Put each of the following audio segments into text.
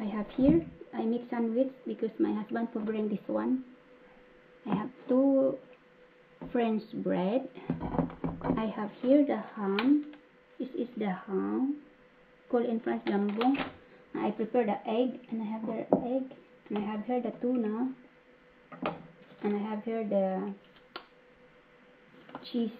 I have here, I make sandwich because my husband will bring this one. I have 2 French bread. I have here the ham. This is the ham, called in French jambon. I prepare the egg, and I have the egg, and I have here the tuna, and I have here the cheese,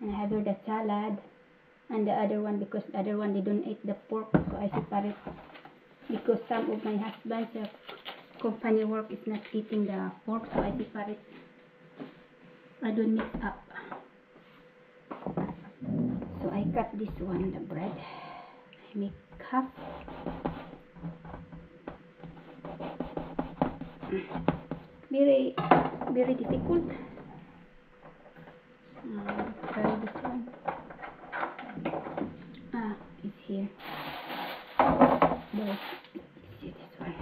and I have here the salad, and the other one, because the other one they don't eat the pork, so I separate, because some of my husband's company work is not eating the pork, so I separate. I don't mix up. So I cut this one, the bread. I make half. Very, very difficult. Try this one. It's here. Let's see this one.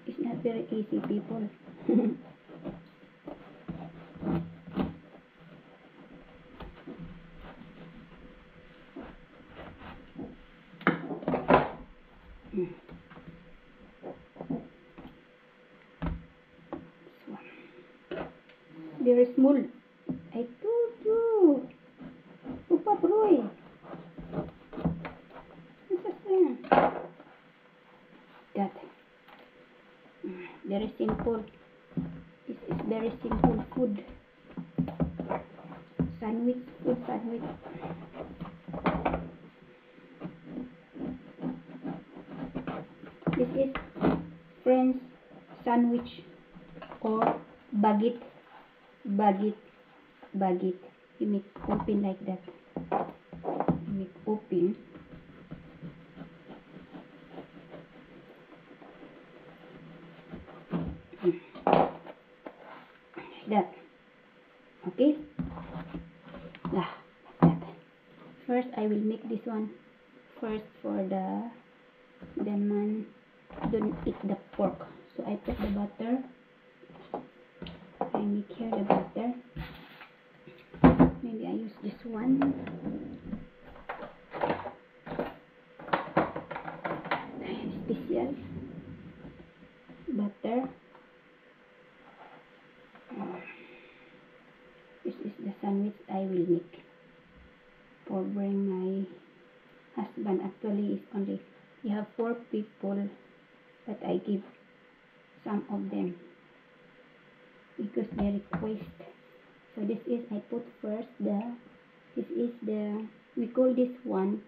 It's not very easy, people. Very small. I told you. Upa Roy. That. Very simple. This is very simple food. Sandwich, food sandwich. This is French sandwich or baguette. Baguette. You make open like that. You make open. That. Okay. Like that. First, I will make this one. First, for the man don't eat the pork, so I put the butter. I make here the butter. Maybe I use this one. Special butter. This is the sandwich I will make for bring my husband. Actually, it's only we have 4 people, but I give some of them because they request. So this is, I put first this is the, we call this one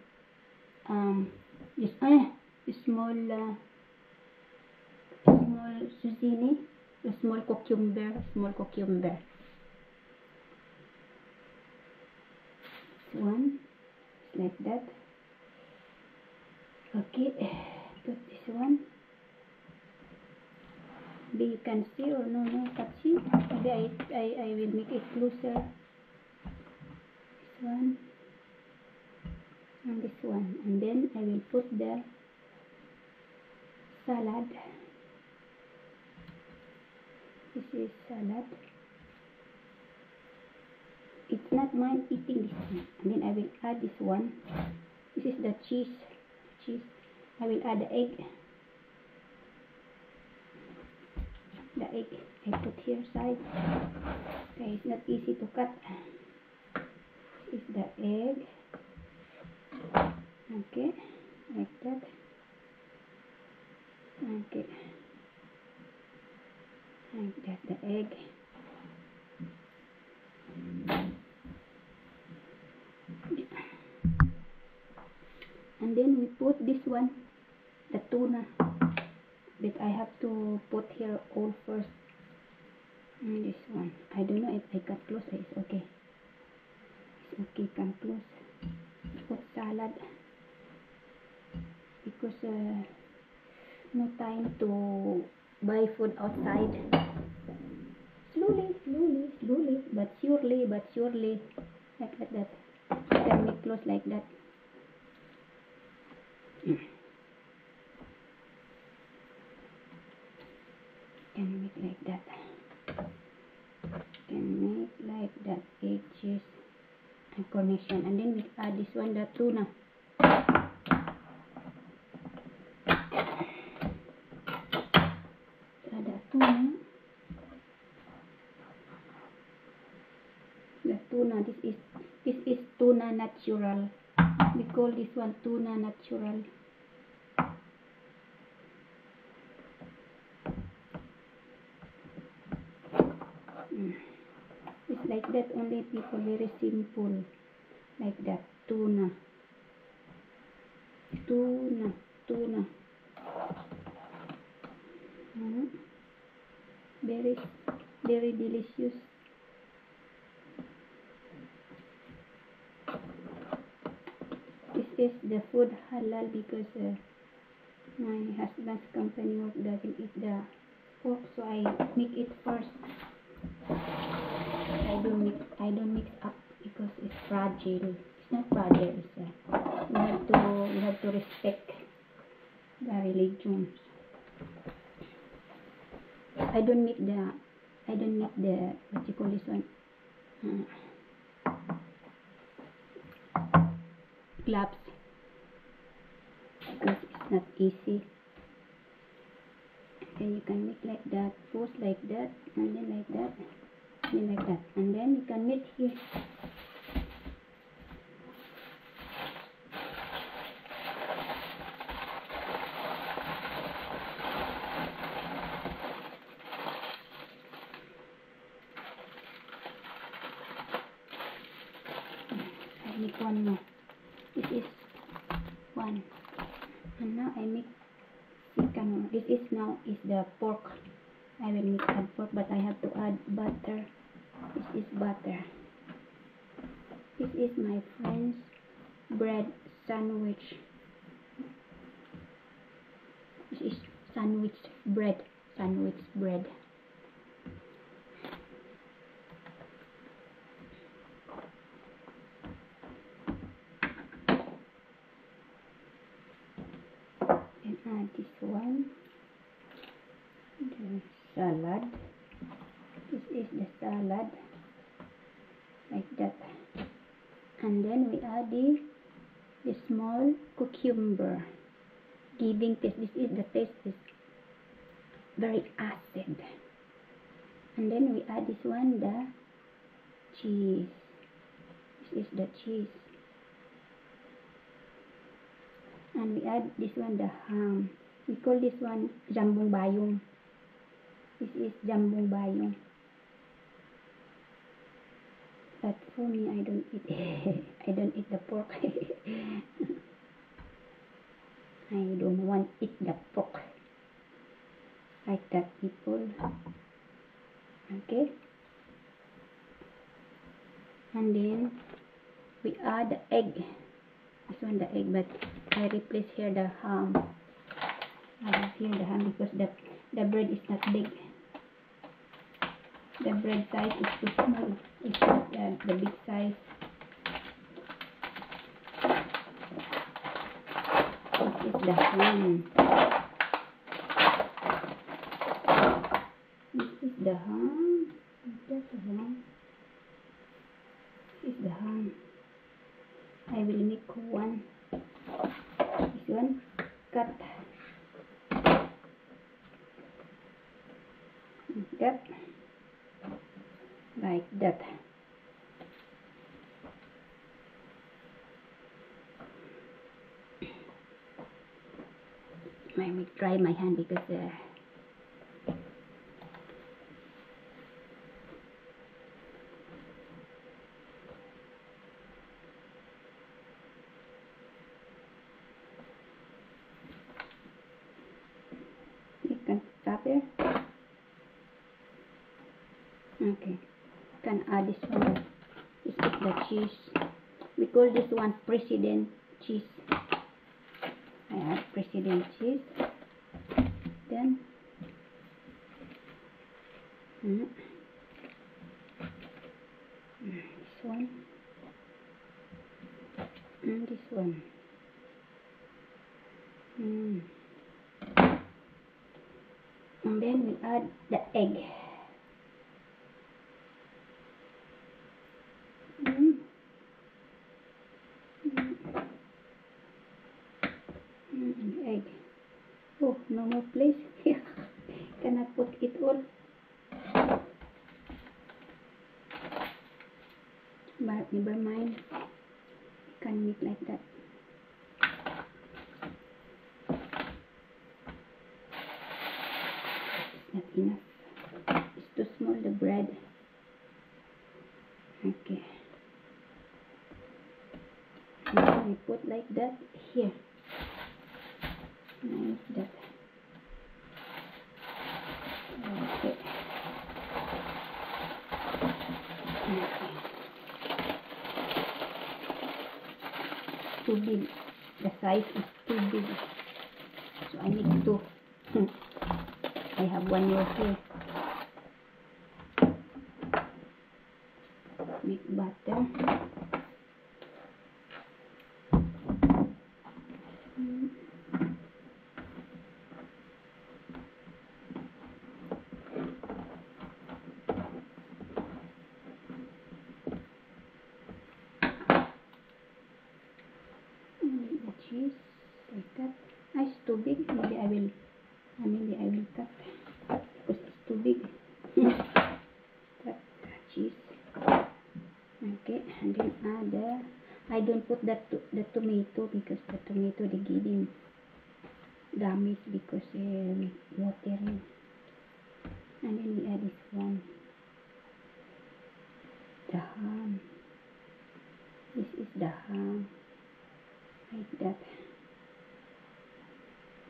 this small zucchini, the small cucumber. This one like that. Okay, put this one. Maybe you can see or no can't see. Maybe I will make it closer. This one and this one, and then I will put the salad. This is salad. It's not mine eating this one. And then I will add this one. This is the cheese. I will add the egg. The egg I put here side. Okay, it's not easy to cut. This is the egg. Okay, like that. Okay, like that, the egg. And then we put this one, the tuna, that I have to put here all first. And this one, I don't know if I cut close. It's okay. It's okay, come close. Put salad because no time to buy food outside. Slowly, but surely, like that. You can make close like that. Can make like that. cheese and cornichon. And then we add this one, the tuna. The tuna, this is tuna natural. We call this one tuna natural. It's like that, only people very simple like that. Tuna. Very, very delicious. This is the food halal because my husband's company work doesn't eat the pork, so I make it first. I don't mix up because it's fragile. It's not fragile. You have to respect the religions. I don't make the what you call this one, gloves, because it's not easy. Then you can make like that, post like that, and then like that, and then like that, and then you can make here. I make one more. This is one, and now I make second one. This is now is the pork. I will mix add pork, but I have to add butter. This is butter. This is my friend's bread sandwich. This is sandwich bread. And add this one, the salad. This is the salad, like that. And then we add the small cucumber, giving taste. This is the taste is very acid. And then we add this one, the cheese. This is the cheese. And we add this one, the ham. We call this one jambong bayong. This is jambong bayong. But for me, I don't eat I don't eat the pork. I don't want to eat the pork like that, people. Okay. And then we add the egg. This one the egg, but I replace here the ham. I have here the ham because the bread is not big. The bread size is too small. It's not the big size. This is the ham. This is the ham. That's the ham. This is the ham. I will make one. This one cut. That. Like that. I will try my hand because you can stop there. Okay. Can add this one. This is the cheese. We call this one president cheese. I add president cheese. Then this one and this one. And then we add the egg. egg. Oh, no more place. Cannot put it all. But never mind. You can make like that. It's not enough. It's too small, the bread. Okay. Now we put like that here. Like that. Okay. Too big. The size is too big. So I need two. I have one more here. Make butter. The cheese like that. It's too big. Maybe I will cut because it's too big. Cut the cheese. Okay, and then add I don't put the tomato because the tomato they give him damage because watering. And then we add this one. The ham. This is the ham. Like that.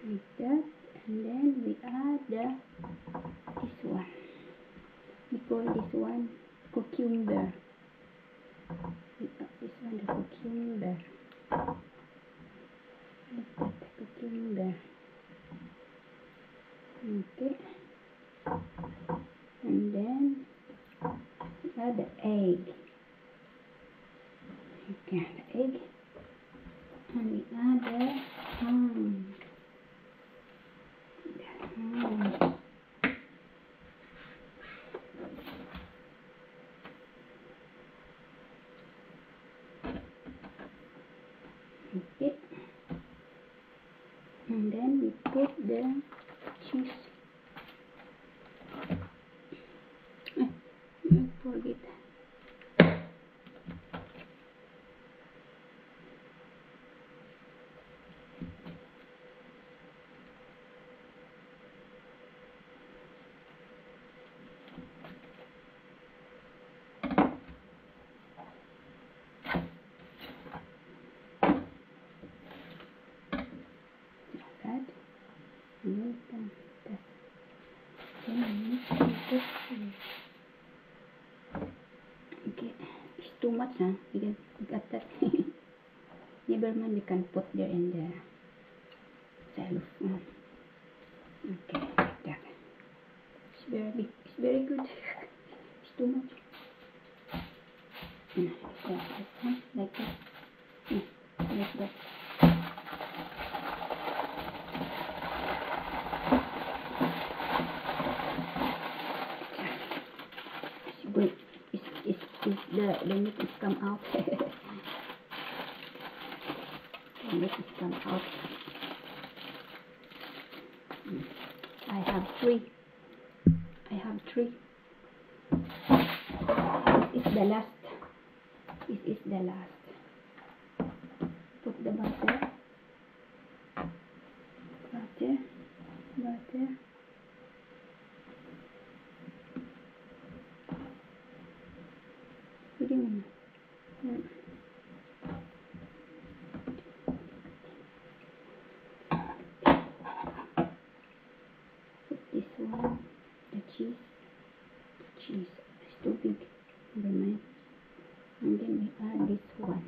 Like that. And then we add this one. We call this one cucumber. We add this one the cucumber. Like that, cucumber. Okay. And then we add the egg. Okay, the egg. And we add the ham. Okay. And then we put the cheese. I forget. Okay, it's too much, huh? You got that? Never mind, you can put there in the cellophane. Okay, like that. It's very big. It's very good. It's too much. Like that. Like that. Good. The meat is come out. The meat is come out. I have three. This is the last. This is the last. Put the butter. Butter. Pwede mo na. Put this one, the cheese. It's too big. Never mind. And then we add this one.